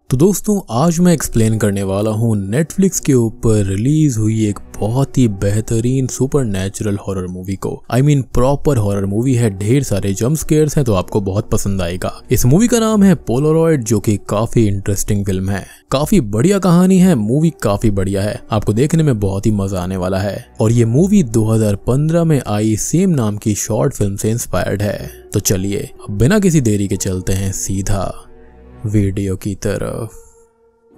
तो दोस्तों आज मैं एक्सप्लेन करने वाला हूँ नेटफ्लिक्स के ऊपर रिलीज हुई एक बहुत ही बेहतरीन सुपरनैचुरल हॉरर मूवी को। प्रॉपर हॉरर मूवी है, ढेर सारे जंप स्केयर्स हैं तो आपको बहुत पसंद आएगा। इस मूवी का नाम है पोलारॉइड, जो कि काफी इंटरेस्टिंग फिल्म है, काफी बढ़िया कहानी है, मूवी काफी बढ़िया है, आपको देखने में बहुत ही मजा आने वाला है। और ये मूवी 2015 में आई सेम नाम की शॉर्ट फिल्म से इंस्पायर्ड है। तो चलिए अब बिना किसी देरी के चलते हैं सीधा वीडियो की तरफ।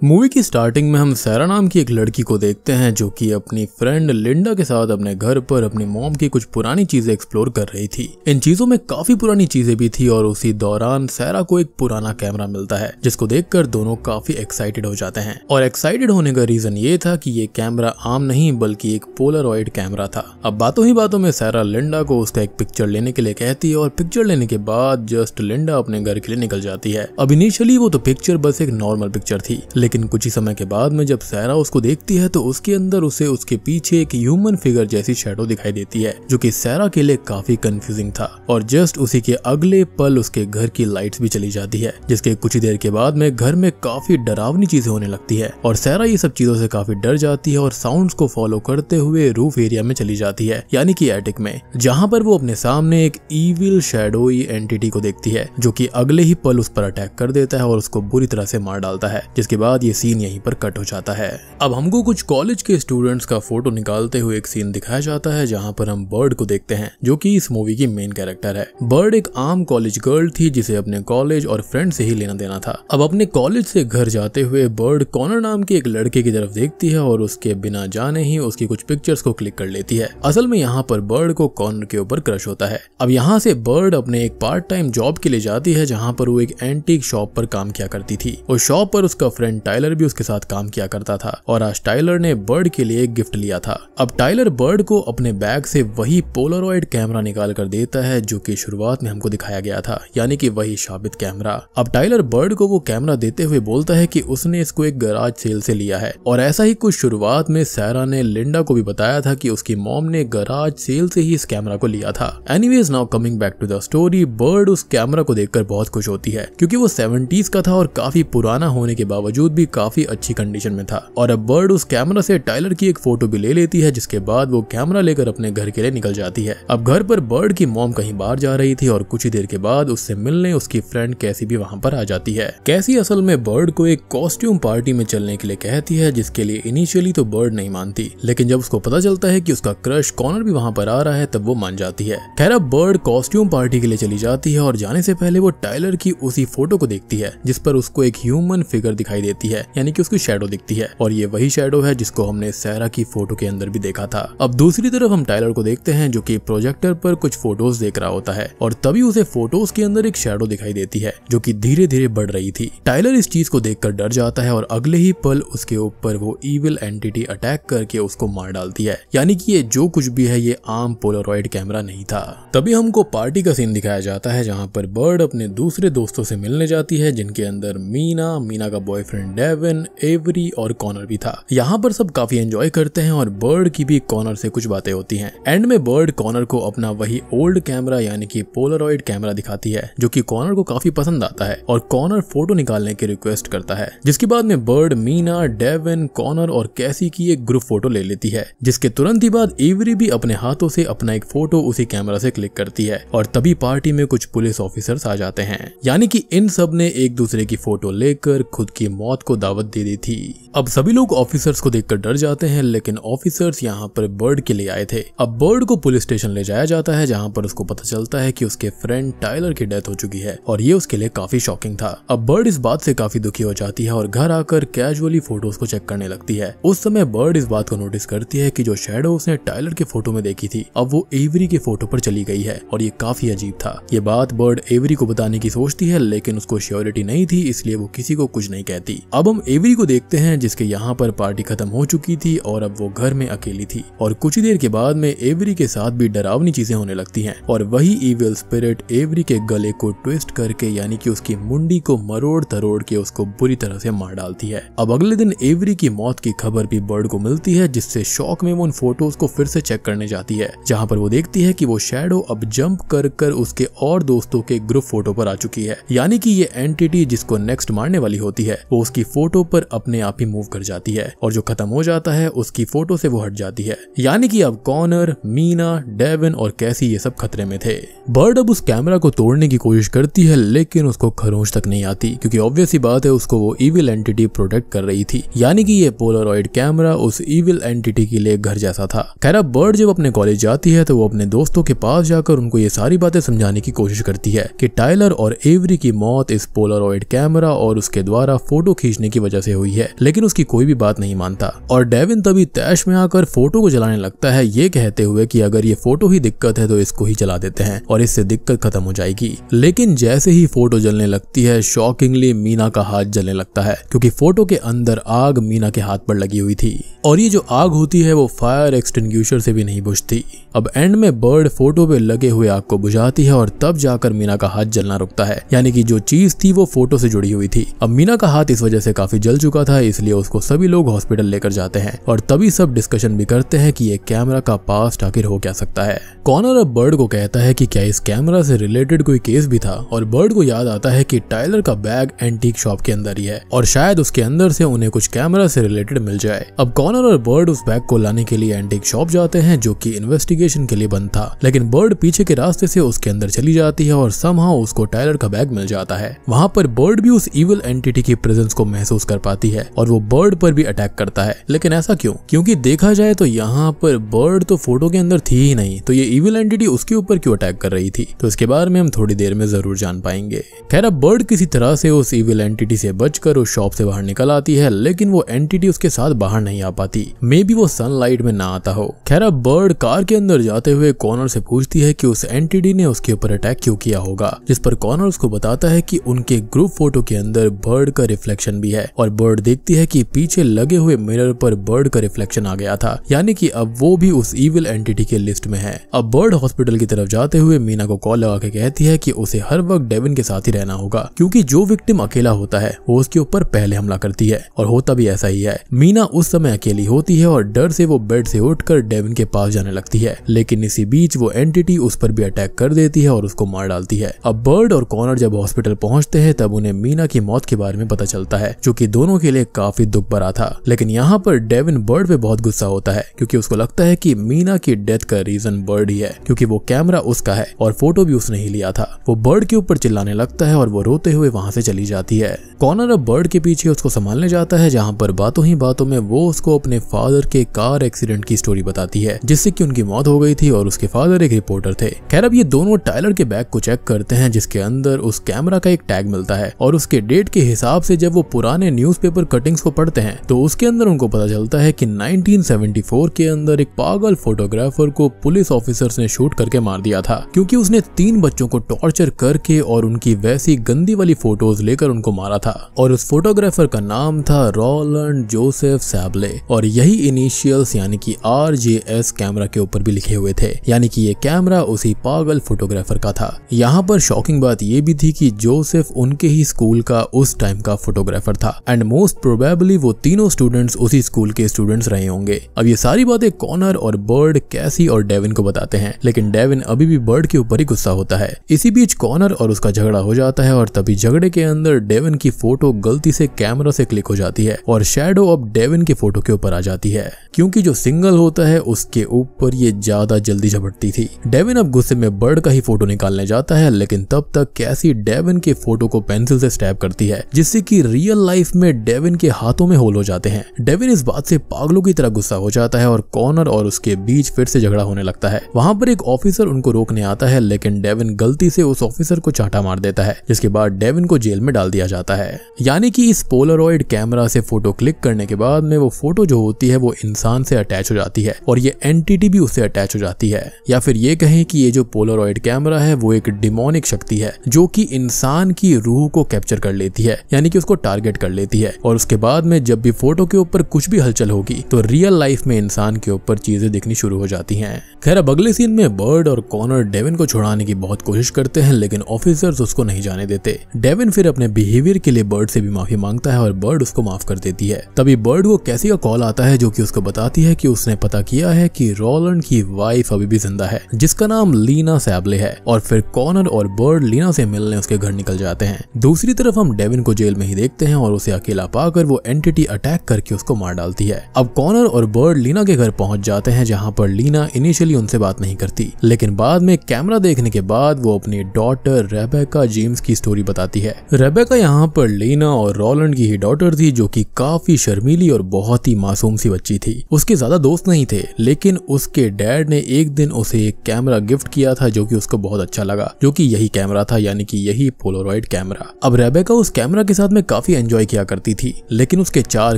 मूवी की स्टार्टिंग में हम सैरा नाम की एक लड़की को देखते हैं जो कि अपनी फ्रेंड लिंडा के साथ अपने घर पर अपनी मॉम की कुछ पुरानी चीजें एक्सप्लोर कर रही थी। इन चीजों में काफी पुरानी चीजें भी थी और उसी दौरान सैरा को एक पुराना कैमरा मिलता है जिसको देखकर दोनों काफी एक्साइटेड हो जाते हैं। और एक्साइटेड होने का रीजन ये था कि ये कैमरा आम नहीं बल्कि एक पोलारॉइड कैमरा था। अब बातों ही बातों में सैरा लिंडा को उसका एक पिक्चर लेने के लिए कहती है और पिक्चर लेने के बाद जस्ट लिंडा अपने घर के लिए निकल जाती है। अब इनिशियली वो तो पिक्चर बस एक नॉर्मल पिक्चर थी, लेकिन कुछ ही समय के बाद में जब सैरा उसको देखती है तो उसके अंदर उसे उसके पीछे एक ह्यूमन फिगर जैसी शैडो दिखाई देती है जो कि सैरा के लिए काफी कंफ्यूजिंग था। और जस्ट उसी के अगले पल उसके घर की लाइट्स भी चली जाती है, जिसके कुछ ही देर के बाद में घर में काफी डरावनी चीजें होने लगती है और सैरा ये सब चीजों से काफी डर जाती है और साउंड्स को फॉलो करते हुए रूफ एरिया में चली जाती है, यानी कि एटिक में, जहां पर वो अपने सामने एक ईविल शैडोई एंटिटी को देखती है जो कि अगले ही पल उस पर अटैक कर देता है और उसको बुरी तरह से मार डालता है, जिसके बाद ये सीन यहीं पर कट हो जाता है। अब हमको कुछ कॉलेज के स्टूडेंट्स का फोटो निकालते हुए एक सीन दिखाया जाता है जहां पर हम बर्ड को देखते हैं जो कि इस मूवी की मेन कैरेक्टर है। बर्ड एक आम कॉलेज गर्ल थी जिसे अपने कॉलेज और फ्रेंड से ही लेना देना था। अब अपने कॉलेज से घर जाते हुए बर्ड कॉनर नाम के एक लड़के की तरफ देखती है और उसके बिना जाने ही उसकी कुछ पिक्चर्स को क्लिक कर लेती है। असल में यहाँ पर बर्ड को कॉनर के ऊपर क्रश होता है। अब यहाँ से बर्ड अपने एक पार्ट टाइम जॉब के लिए जाती है जहाँ पर वो एक एंटीक शॉप पर काम किया करती थी। उस शॉप पर उसका फ्रेंड टाइलर भी उसके साथ काम किया करता था और आज टाइलर ने बर्ड के लिए एक गिफ्ट लिया था। अब टाइलर बर्ड को अपने बैग से वही पोलारॉइड कैमरा निकाल कर देता है जो कि शुरुआत में हमको दिखाया गया था, यानी कि वही साबित कैमरा। अब टाइलर बर्ड को वो कैमरा देते हुए बोलता है कि उसने इसको एक गैराज सेल से लिया है और ऐसा ही कुछ शुरुआत में सैरा ने लिंडा को भी बताया था कि उसकी मॉम ने गैराज सेल से ही इस कैमरा को लिया था। Anyways now coming back to the story, bird उस कैमरा को देखकर बहुत खुश होती है क्योंकि वो 70s का था और काफी पुराना होने के बावजूद भी काफी अच्छी कंडीशन में था। और अब बर्ड उस कैमरा से टाइलर की एक फोटो भी ले लेती है, जिसके बाद वो कैमरा लेकर अपने घर के लिए निकल जाती है। अब घर पर बर्ड की मॉम कहीं बाहर जा रही थी और कुछ ही देर के बाद उससे मिलने उसकी फ्रेंड कैसी भी वहां पर आ जाती है। कैसी असल में बर्ड को एक कॉस्ट्यूम पार्टी में चलने के लिए कहती है, जिसके लिए इनिशियली तो बर्ड नहीं मानती, लेकिन जब उसको पता चलता है कि उसका क्रश कॉनर भी वहां पर आ रहा है तब वो मान जाती है। खैर अब बर्ड कॉस्ट्यूम पार्टी के लिए चली जाती है और जाने से पहले वो टाइलर की उसी फोटो को देखती है जिस पर उसको एक ह्यूमन फिगर दिखाई देती है, यानी कि उसकी शैडो दिखती है और ये वही शैडो है जिसको हमने सैरा की फोटो के अंदर भी देखा था। अब दूसरी तरफ हम टाइलर को देखते हैं जो कि प्रोजेक्टर पर कुछ फोटोज देख रहा होता है और तभी उसे फोटोज के अंदर एक शैडो दिखाई देती है जो कि धीरे धीरे बढ़ रही थी। टाइलर इस चीज को देखकर डर जाता है और अगले ही पल उसके ऊपर वो ईविल एंटिटी अटैक करके उसको मार डालती है, यानी कि ये जो कुछ भी है ये आम पोलारॉइड कैमरा नहीं था। तभी हमको पार्टी का सीन दिखाया जाता है जहाँ पर बर्ड अपने दूसरे दोस्तों से मिलने जाती है, जिनके अंदर मीना का बॉयफ्रेंड डेविन, एवरी और कॉनर भी था। यहाँ पर सब काफी एंजॉय करते हैं और बर्ड की भी कॉनर से कुछ बातें होती हैं। एंड में बर्ड कॉनर को अपना वही ओल्ड कैमरा यानी कि पोलारॉइड कैमरा दिखाती है जो कि कॉनर को काफी पसंद आता है और कॉनर फोटो निकालने की रिक्वेस्ट करता है, जिसके बाद में बर्ड मीना, डेविन, कॉनर और कैसी की एक ग्रुप फोटो ले लेती है, जिसके तुरंत ही बाद एवरी भी अपने हाथों से अपना एक फोटो उसी कैमरा से क्लिक करती है और तभी पार्टी में कुछ पुलिस ऑफिसर्स आ जाते हैं, यानी कि इन सब ने एक दूसरे की फोटो लेकर खुद की मौत को दावत दे दी थी। अब सभी लोग ऑफिसर्स को देखकर डर जाते हैं, लेकिन ऑफिसर्स यहाँ पर बर्ड के लिए आए थे। अब बर्ड को पुलिस स्टेशन ले जाया जाता है जहाँ पर उसको पता चलता है कि उसके फ्रेंड टाइलर की डेथ हो चुकी है और ये उसके लिए काफी शॉकिंग था। अब बर्ड इस बात से काफी दुखी हो जाती है और घर आकर कैजुअली फोटोज को चेक करने लगती है। उस समय बर्ड इस बात को नोटिस करती है कि जो शैडो उसने टाइलर के फोटो में देखी थी अब वो एवरी के फोटो पर चली गई है और ये काफी अजीब था। ये बात बर्ड एवरी को बताने की सोचती है, लेकिन उसको श्योरिटी नहीं थी, इसलिए वो किसी को कुछ नहीं कहती। अब हम एवरी को देखते हैं जिसके यहाँ पर पार्टी खत्म हो चुकी थी और अब वो घर में अकेली थी और कुछ ही देर के बाद में एवरी के साथ भी डरावनी चीजें होने लगती हैं और वही इविल स्पिरिट एवरी के गले को ट्विस्ट करके यानी कि उसकी मुंडी को मरोड़ तरोड़ के उसको बुरी तरह से मार डालती है। अब अगले दिन एवरी की मौत की खबर भी बर्ड को मिलती है, जिससे शौक में वो उन फोटोज को फिर से चेक करने जाती है जहाँ पर वो देखती है कि वो शैडो अब जंप कर कर उसके और दोस्तों के ग्रुप फोटो पर आ चुकी है, यानी कि ये एंटिटी जिसको नेक्स्ट मारने वाली होती है वो उसकी उसकी फोटो पर अपने आप ही मूव कर जाती है और जो खत्म हो जाता है उसकी फोटो से वो हट जाती है। यानी कि अब कॉनर, मीना, डेविन और कैसी ये सब खतरे में थे। बर्ड अब उस कैमरा को तोड़ने की कोशिश करती है लेकिन उसको खरोंच तक नहीं आती, क्योंकि ऑब्वियस ही बात है उसको वो इविल एंटिटी प्रोटेक्ट कर रही थी। यानी कि ये पोलरॉइड कैमरा उस इविल एंटिटी के लिए घर जैसा था। खैर अब बर्ड जब अपने कॉलेज जाती है तो वो अपने दोस्तों के पास जाकर उनको ये सारी बातें समझाने की कोशिश करती है कि टाइलर और एवरी की मौत इस पोलरॉइड कैमरा और उसके द्वारा फोटो खींचने की वजह से हुई है, लेकिन उसकी कोई भी बात नहीं मानता। और डेविन तभी तैश में आकर फोटो को जलाने लगता है, ये कहते हुए कि अगर ये फोटो ही दिक्कत है तो इसको ही जला देते हैं और इससे दिक्कत खत्म हो जाएगी। लेकिन जैसे ही फोटो जलने लगती है शॉकिंगली मीना का हाथ जलने लगता है, क्योंकि फोटो के अंदर आग मीना के हाथ पर लगी हुई थी और ये जो आग होती है वो फायर एक्सटिंग्विशर से भी नहीं बुझती। अब एंड में बर्ड फोटो पे लगे हुए आग को बुझाती है और तब जाकर मीना का हाथ जलना रुकता है, यानी कि जो चीज थी वो फोटो से जुड़ी हुई थी। अब मीना का हाथ इस वजह से काफी जल चुका था, इसलिए उसको सभी लोग हॉस्पिटल लेकर जाते हैं और तभी सब डिस्कशन भी करते हैं कि ये कैमरा का पास्ट आखिर हो क्या सकता है। कॉनर अब बर्ड को कहता है कि क्या इस कैमरा से रिलेटेड कोई केस भी था और बर्ड को याद आता है कि टाइलर का बैग एंटीक शॉप के अंदर ही है और शायद उसके अंदर से उन्हें कुछ कैमरा से रिलेटेड मिल जाए। अब कॉनर और बर्ड उस बैग को लाने के लिए एंटीक शॉप जाते हैं जो कि इन्वेस्टिगेशन के लिए बंद था, लेकिन बर्ड पीछे के रास्ते से उसके अंदर चली जाती है और समहाउ उसको टाइलर का बैग मिल जाता है। वहाँ पर बर्ड भी उस इविल एंटिटी की प्रेजेंस को महसूस कर पाती है और वो बर्ड पर भी अटैक करता है। लेकिन ऐसा क्यों? क्योंकि देखा जाए तो यहाँ पर बर्ड तो फोटो के अंदर थी ही नहीं, तो ये इविल एंटिटी उसके ऊपर क्यों अटैक कर रही थी, तो इसके बारे में हम थोड़ी देर में जरूर जान पाएंगे। खैर अब बर्ड किसी तरह से उस इविल एंटिटी से बचकर उस शॉप से बाहर निकल आती है, लेकिन वो एंटिटी उसके साथ बाहर नहीं आ पाती। मे बी वो सनलाइट में ना आता हो। खैर अब बर्ड कार के अंदर जाते हुए कॉनर से पूछती है कि उस एंटिटी ने उसके ऊपर अटैक क्यों किया होगा, जिस पर कॉनर उसको बताता है कि उनके ग्रुप फोटो के अंदर बर्ड का रिफ्लेक्शन भी है और बर्ड देखती है कि पीछे लगे हुए मिरर पर बर्ड का रिफ्लेक्शन आ गया था, यानी कि अब वो भी उस इविल एंटिटी के लिस्ट में है। अब बर्ड हॉस्पिटल की तरफ जाते हुए मीना को कॉल लगा के कहती है कि उसे हर वक्त डेविन के साथ ही रहना होगा, क्योंकि जो विक्टिम अकेला होता है वो उसके ऊपर पहले हमला करती है और होता भी ऐसा ही है। मीना उस समय अकेली होती है और डर से वो बेड से उठकर डेविन के पास जाने लगती है, लेकिन इसी बीच वो एंटिटी उस पर भी अटैक कर देती है और उसको मार डालती है। अब बर्ड और कॉनर जब हॉस्पिटल पहुंचते हैं तब उन्हें मीना की मौत के बारे में पता चलता है, जो कि दोनों के लिए काफी दुख भरा था। लेकिन यहाँ पर डेविन बर्ड पे बहुत गुस्सा होता है, क्योंकि उसको लगता है कि मीना की डेथ का रीजन बर्ड ही है, क्योंकि वो कैमरा उसका है और फोटो भी उसने ही लिया था। वो बर्ड के ऊपर चिल्लाने लगता है और वो रोते हुए वहां से चली जाती है। कॉनर अब बर्ड के पीछे उसको संभालने जाता है, जहाँ पर बातों ही बातों में वो उसको अपने फादर के कार एक्सीडेंट की स्टोरी बताती है, जिससे कि उनकी मौत हो गई थी और उसके फादर एक रिपोर्टर थे। खैर अब ये दोनों टाइलर के बैग को चेक करते हैं, जिसके अंदर उस कैमरा का एक टैग मिलता है और उसके डेट के हिसाब से जब वो पुराने न्यूज़पेपर कटिंग्स को पढ़ते हैं तो उसके अंदर उनको पता चलता है कि 1974 के अंदर एक पागल फोटोग्राफर को पुलिस ऑफिसर्स ने शूट करके मार दिया था, क्योंकि उसने 3 बच्चों को टॉर्चर करके और उनकी वैसी गंदी वाली फोटोज लेकर उनको मारा था। और उस फोटोग्राफर का नाम था रोलैंड जोसेफ सैबले और यही इनिशियल्स यानी कि RJS कैमरा के ऊपर भी लिखे हुए थे, यानी कि ये कैमरा उसी पागल फोटोग्राफर का था। यहाँ पर शॉकिंग बात ये भी थी कि जोसेफ उनके ही स्कूल का उस टाइम का फोटोग्राफर था एंड मोस्ट प्रोबेबली वो तीनों स्टूडेंट्स उसी स्कूल के स्टूडेंट्स रहे होंगे। अब ये सारी बातें कॉनर और बर्ड, कैसी और डेविन को बताते हैं, लेकिन डेविन अभी भी बर्ड के ऊपर ही गुस्सा होता है। इसी बीच कॉनर और उसका झगड़ा हो जाता है और तभी झगड़े के अंदर डेविन की फोटो गलती से कैमरा से क्लिक हो जाती है और शैडो अब डेविन के फोटो के ऊपर आ जाती है, क्योंकि जो सिंगल होता है उसके ऊपर ये ज्यादा जल्दी झपटती थी। डेविन अब गुस्से में बर्ड का ही फोटो निकालने जाता है, लेकिन तब तक कैसी डेविन के फोटो को पेंसिल से स्टैब करती है, जिससे कि रियल लाइफ में डेविन के हाथों में होल हो जाते हैं। डेविन इस बात से पागलों की तरह गुस्सा हो जाता है और कॉनर और उसके बीच फिर से झगड़ा होने लगता है। वहां पर एक ऑफिसर उनको रोकने आता है, लेकिन डेविन गलती से उस ऑफिसर को चाटा मार देता है, जिसके बाद डेविन को जेल में डाल दिया जाता है। यानी कि इस पोलरॉइड कैमरा से फोटो क्लिक करने के बाद में वो फोटो जो होती है वो इंसान से अटैच हो जाती है और ये एंटिटी भी उससे अटैच हो जाती है, या फिर ये कहें कि ये जो पोलरॉइड कैमरा है वो एक डिमोनिक शक्ति है जो कि इंसान की रूह को कैप्चर कर लेती है, यानी कि उसको टारगेट कर लेती है और उसके बाद में जब भी फोटो के ऊपर कुछ भी हलचल होगी तो रियल लाइफ में इंसान के ऊपर चीजें दिखनी शुरू हो जाती हैं। खैर अब अगले सीन में बर्ड और कॉनर डेविन को छुड़ाने की बहुत कोशिश करते हैं, लेकिन ऑफिसर्स उसको नहीं जाने देते। डेविन फिर अपने बिहेवियर के लिए बर्ड से भी माफी मांगता है और बर्ड उसको माफ कर देती है। तभी बर्ड को कैसी का कॉल आता है जो कि उसको बताती है कि उसने पता किया है कि रोलैंड की वाइफ अभी भी जिंदा है, जिसका नाम लीना सैबले है। और फिर कॉनर और बर्ड लीना से मिलने उसके घर निकल जाते हैं। दूसरी तरफ हम डेविन को जेल में ही देखते हैं और उसे अकेला पाकर वो एंटिटी अटैक करके उसको मार डालती है। अब कॉनर और बर्ड लीना के घर पहुंच जाते हैं, जहां पर लीना इनिशियली उनसे बात नहीं करती, लेकिन बाद में कैमरा देखने के बाद वो अपनी डॉटर रेबेका जेम्स की स्टोरी बताती है। रेबेका यहाँ पर लीना और रॉलैंड की ही डॉटर थी, जो कि काफी शर्मीली और बहुत ही मासूम सी बच्ची थी। उसके ज्यादा दोस्त नहीं थे, लेकिन उसके डैड ने एक दिन उसे एक कैमरा गिफ्ट किया था जो कि उसको बहुत अच्छा लगा, जो कि यही कैमरा था, यानी कि यही पोलरॉइड कैमरा। अब रेबेका उस कैमरा के साथ में काफी एंजॉय किया करती थी, लेकिन उसके 4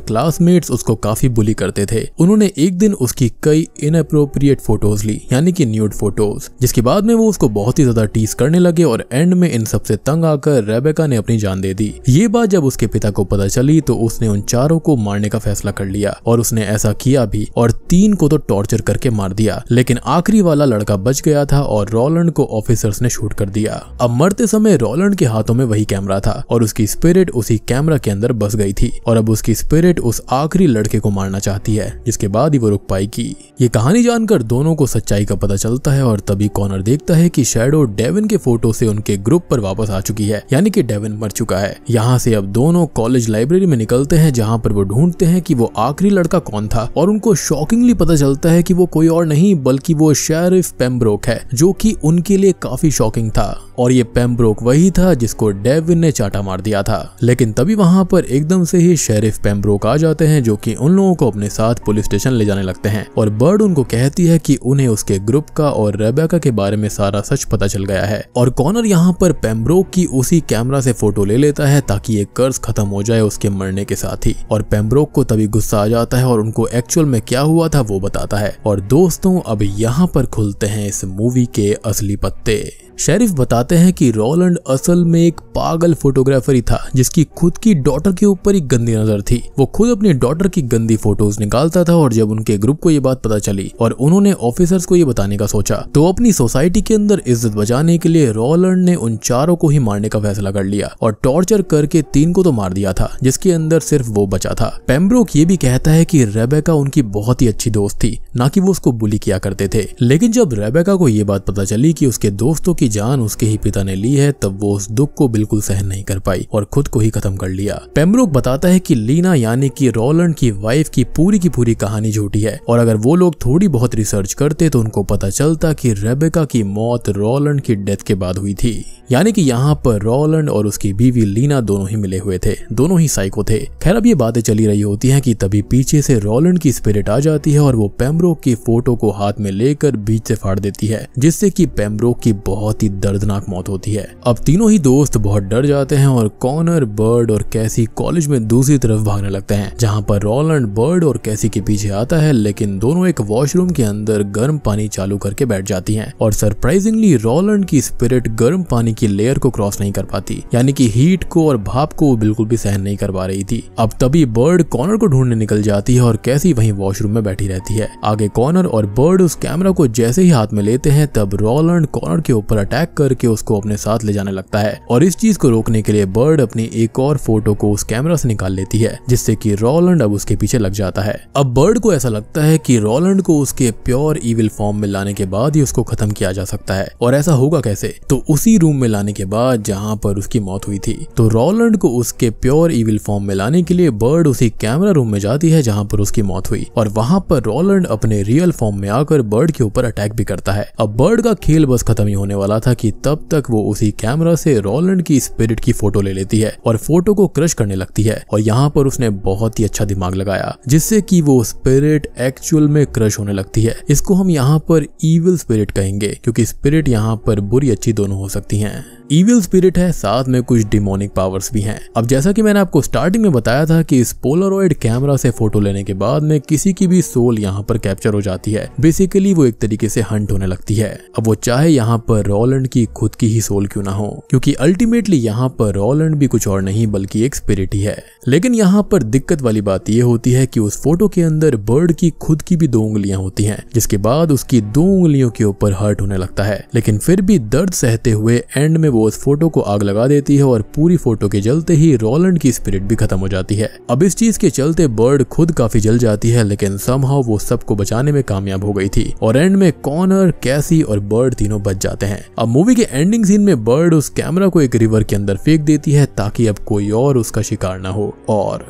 क्लासमेट्स उसको काफी बुली करते थे। उन्होंने एक दिन उसकी कई इनअप्रोप्रिएट फोटोज ली, यानी कि न्यूड फोटोज, जिसके बाद में वो उसको बहुत ही ज्यादा टीज करने लगे और एंड में इन सबसे तंग आकर रेबेका ने अपनी जान दे दी। ये बात जब उसके पिता को पता चली तो उसने उन चारों को मारने का फैसला कर लिया, और उसने ऐसा किया भी, और 3 को तो टॉर्चर करके मार दिया, लेकिन आखिरी वाला लड़का बच गया था और रॉलैंड को ऑफिसर्स ने शूट कर दिया। अब मरते समय रॉलैंड के हाथों में वही कैमरा था और उसकी स्पिरिट उसी कैमरा के अंदर बस गई थी, और अब उसकी स्पिरिट उस आखिरी लड़के को मारना चाहती है, जिसके बाद ही वो रुक पाएगी। ये कहानी जानकर दोनों को सच्चाई का पता चलता है, और तभी कॉनर देखता है कि शैडो डेविन के फोटो से उनके ग्रुप पर वापस आ चुकी है, यानी कि डेविन मर चुका है। यहाँ से अब दोनों कॉलेज लाइब्रेरी में निकलते हैं, जहाँ पर वो ढूंढते हैं कि वो आखिरी लड़का कौन था, और उनको शॉकिंगली पता चलता है कि वो कोई और नहीं बल्कि वो शेरिफ पेम्ब्रोक है, जो कि उनके लिए काफी शॉकिंग था। और ये पेम्ब्रोक वही था जिसको डेविन ने चाटा मार दिया था। लेकिन तभी वहां पर एकदम से ही शेरिफ पेम्ब्रोक आ जाते हैं, जो कि उन लोगों को अपने साथ पुलिस स्टेशन ले जाने लगते हैं, और बर्ड उनको कहती है कि उन्हें उसके ग्रुप का और रेबेका के बारे में सारा सच पता चल गया है। और कॉनर यहाँ पर पेम्ब्रोक की उसी कैमरा से फोटो ले लेता है ताकि ये कर्ज खत्म हो जाए उसके मरने के साथ ही। और पेम्ब्रोक को तभी गुस्सा आ जाता है और उनको एक्चुअल में क्या हुआ था वो बताता है। और दोस्तों, अब यहाँ पर खुलते हैं इस मूवी के असली पत्ते। शेरिफ बताते हैं कि रॉलैंड असल में एक पागल फोटोग्राफर ही था, जिसकी खुद की डॉटर के ऊपर ही गंदी नजर थी। वो खुद अपनी डॉटर की गंदी फोटोज निकालता था, और जब उनके ग्रुप को ये बात पता चली और उन्होंने ऑफिसर्स को ये बताने का सोचा, तो अपनी सोसाइटी के अंदर इज्जत बचाने के लिए रॉलैंड ने उन चारों को ही मारने का फैसला कर लिया, और टॉर्चर करके 3 को तो मार दिया था, जिसके अंदर सिर्फ वो बचा था। पेम्ब्रोक ये भी कहता है कि रेबेका उनकी बहुत ही अच्छी दोस्त थी, ना कि वो उसको बुली किया करते थे। लेकिन जब रेबेका को ये बात पता चली कि उसके दोस्तों की जान उसके ही पिता ने ली है, तब वो उस दुख को बिल्कुल सहन नहीं कर पाई और खुद को ही खत्म कर लिया। पेम्ब्रोक बताता है कि लीना यानी कि रॉलैंड की वाइफ की पूरी कहानी झूठी है, और अगर वो लोग थोड़ी बहुत रिसर्च करते तो उनको पता चलता कि रेबेका की मौत रॉलैंड की डेथ के बाद हुई थी। यानी कि यहाँ पर रॉलैंड और उसकी बीवी लीना दोनों ही मिले हुए थे, दोनों ही साइको थे। खैर, अब ये बातें चली रही होती हैं कि तभी पीछे से रॉलैंड की स्पिरिट आ जाती है और वो पेम्ब्रोक की फोटो को हाथ में लेकर बीच से फाड़ देती है, जिससे कि पेम्ब्रोक की बहुत ही दर्दनाक मौत होती है। अब तीनों ही दोस्त बहुत डर जाते हैं और कॉनर, बर्ड और कैसी कॉलेज में दूसरी तरफ भागने लगते हैं, जहाँ पर रॉलैंड बर्ड और कैसी के पीछे आता है, लेकिन दोनों एक वॉशरूम के अंदर गर्म पानी चालू करके बैठ जाती हैं। और सरप्राइजिंगली रॉलैंड की स्पिरिट गर्म पानी की लेयर को क्रॉस नहीं कर पाती, यानी कि हीट को और भाप को वो बिल्कुल भी सहन नहीं कर पा रही थी। अब तभी बर्ड कॉनर को ढूंढने निकल जाती है और कैसी वहीं वॉशरूम में बैठी रहती है। आगे कॉनर और बर्ड उस कैमरा को जैसे ही हाथ में लेते हैं, तब रॉलैंड कॉनर के ऊपर अटैक करके उसको अपने साथ ले जाने लगता है, और इस चीज को रोकने के लिए बर्ड अपनी एक और फोटो को उस कैमरा से निकाल लेती है, जिससे कि रॉलैंड अब उसके पीछे लग जाता है। अब बर्ड को ऐसा लगता है कि रॉलैंड को उसके प्योर इविल फॉर्म में लाने के बाद ही उसको खत्म किया जा सकता है, और ऐसा होगा कैसे? तो उसी रूम में लाने के बाद जहां पर उसकी मौत हुई थी। तो रॉलैंड को उसके प्योर इविल फॉर्म में लाने के लिए बर्ड उसी कैमरा रूम में जाती है जहां पर उसकी मौत हुई, और वहां पर रॉलैंड अपने रियल फॉर्म में आकर बर्ड के ऊपर अटैक भी करता है। अब बर्ड का खेल बस खत्म ही होने वाला था कि तब तक वो उसी कैमरा से रॉलैंड की स्पिरिट की फोटो ले लेती है और फोटो को क्रश करने लगती है, और यहाँ पर उसने बहुत ही अच्छा दिमाग लगाया, जिससे कि वो स्पिरिट एक्चुअल में क्रश होने लगती है। इसको हम यहाँ पर इविल स्पिरिट कहेंगे, क्योंकि स्पिरिट यहाँ पर बुरी अच्छी दोनों हो सकती हैं। इविल स्पिरिट है, साथ में कुछ डिमोनिक पावर्स भी हैं। अब जैसा कि मैंने आपको स्टार्टिंग में बताया था कि इस पोलरॉइड कैमरा से फोटो लेने के बाद में किसी की भी सोल यहाँ पर कैप्चर हो जाती है। बेसिकली वो एक तरीके से हंट होने लगती है। अब वो चाहे यहाँ पर रॉलैंड की खुद की ही सोल क्यों ना हो, क्योंकि अल्टीमेटली यहाँ पर रॉलैंड भी कुछ और नहीं बल्कि एक स्पिरिट ही है। लेकिन यहाँ पर दिक्कत वाली बात ये होती है कि उस फोटो के अंदर बर्ड की खुद की भी 2 उंगलियां होती हैं, जिसके बाद उसकी 2 उंगलियों के ऊपर हर्ट होने लगता है। लेकिन फिर भी दर्द सहते हुए एंड में वो उस फोटो को आग लगा देती है, और पूरी फोटो के जलते ही रॉलैंड की स्पिरिट भी खत्म हो जाती है। अब इस चीज के चलते बर्ड खुद काफी जल जाती है, लेकिन समहाउ वो सबको बचाने में कामयाब हो गई थी, और एंड में कॉनर, कैसी और बर्ड तीनों बच जाते हैं। अब मूवी के एंडिंग सीन में बर्ड उस कैमरा को एक रिवर के अंदर फेंक देती है ताकि अब कोई और उसका शिकार ना हो, और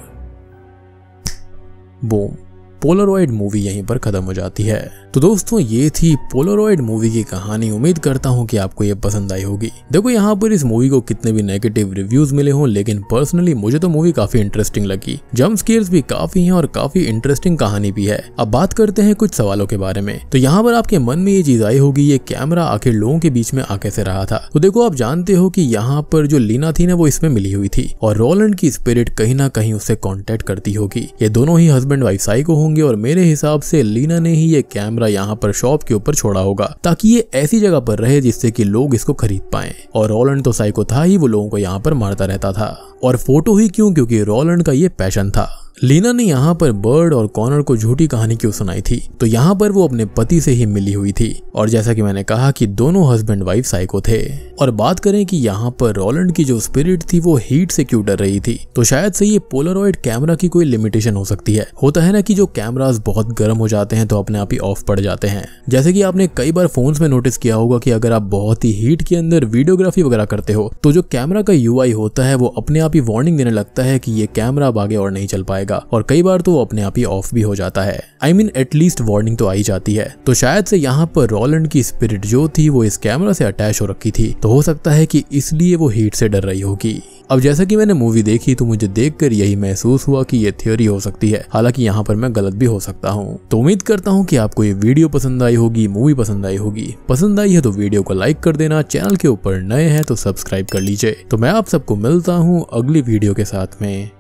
बूम, पोलरॉइड मूवी यहीं पर खत्म हो जाती है। तो दोस्तों ये थी पोलरॉइड मूवी की कहानी। उम्मीद करता हूँ कि आपको ये पसंद आई होगी। देखो यहाँ पर इस मूवी को कितने भी नेगेटिव रिव्यूज मिले हों, लेकिन पर्सनली मुझे तो मूवी काफी इंटरेस्टिंग लगी। जंप स्केयर्स भी काफी हैं और काफी इंटरेस्टिंग कहानी भी है। अब बात करते हैं कुछ सवालों के बारे में। तो यहाँ पर आपके मन में ये चीज आई होगी, ये कैमरा आखिर लोगों के बीच में आ कैसे रहा था। तो देखो आप जानते हो कि यहाँ पर जो लीना थी ना वो इसमें मिली हुई थी और रोलैंड की स्पिरिट कहीं ना कहीं उससे कॉन्टेक्ट करती होगी। ये दोनों ही हस्बैंड वाइफ साइको होंगे और मेरे हिसाब से लीना ने ही ये कैमरा यहाँ पर शॉप के ऊपर छोड़ा होगा ताकि ये ऐसी जगह पर रहे जिससे कि लोग इसको खरीद पाएं। और रोलैंड तो साइको था ही, वो लोगों को यहाँ पर मारता रहता था। और फोटो ही क्यों, क्योंकि रोलैंड का ये पैशन था। लीना ने यहाँ पर बर्ड और कॉनर को झूठी कहानी क्यों सुनाई थी, तो यहाँ पर वो अपने पति से ही मिली हुई थी और जैसा कि मैंने कहा कि दोनों हस्बैंड वाइफ साइको थे। और बात करें कि यहाँ पर रोलैंड की जो स्पिरिट थी वो हीट से क्यों डर रही थी, तो शायद से ये पोलरॉइड कैमरा की कोई लिमिटेशन हो सकती है। होता है ना कि जो कैमरास बहुत गर्म हो जाते हैं तो अपने आप ही ऑफ पड़ जाते हैं। जैसे कि आपने कई बार फोन्स में नोटिस किया होगा कि अगर आप बहुत ही हीट के अंदर वीडियोग्राफी वगैरह करते हो तो जो कैमरा का यूआई होता है वो अपने आप ही वार्निंग देने लगता है कि ये कैमरा अब आगे और नहीं चल पाएगा, और कई बार तो वो अपने आप ही ऑफ भी हो जाता है। आई मीन एटलीस्ट वार्निंग तो आई जाती है। तो शायद से यहाँ पर रोलैंड की स्पिरिट जो थी वो इस कैमरा से अटैच हो रखी थी, तो हो सकता है कि इसलिए वो हीट से डर रही होगी। अब जैसा कि मैंने मूवी देखी तो मुझे देखकर यही महसूस हुआ कि ये थ्योरी हो सकती है, हालांकि यहाँ पर मैं गलत भी हो सकता हूँ। तो उम्मीद करता हूँ कि आपको ये वीडियो पसंद आई होगी, मूवी पसंद आई होगी। पसंद आई है तो वीडियो को लाइक कर देना, चैनल के ऊपर नए हैं तो सब्सक्राइब कर लीजिए। तो मैं आप सबको मिलता हूँ अगली वीडियो के साथ में,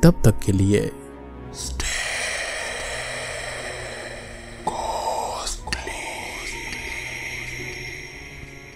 तब तक के लिए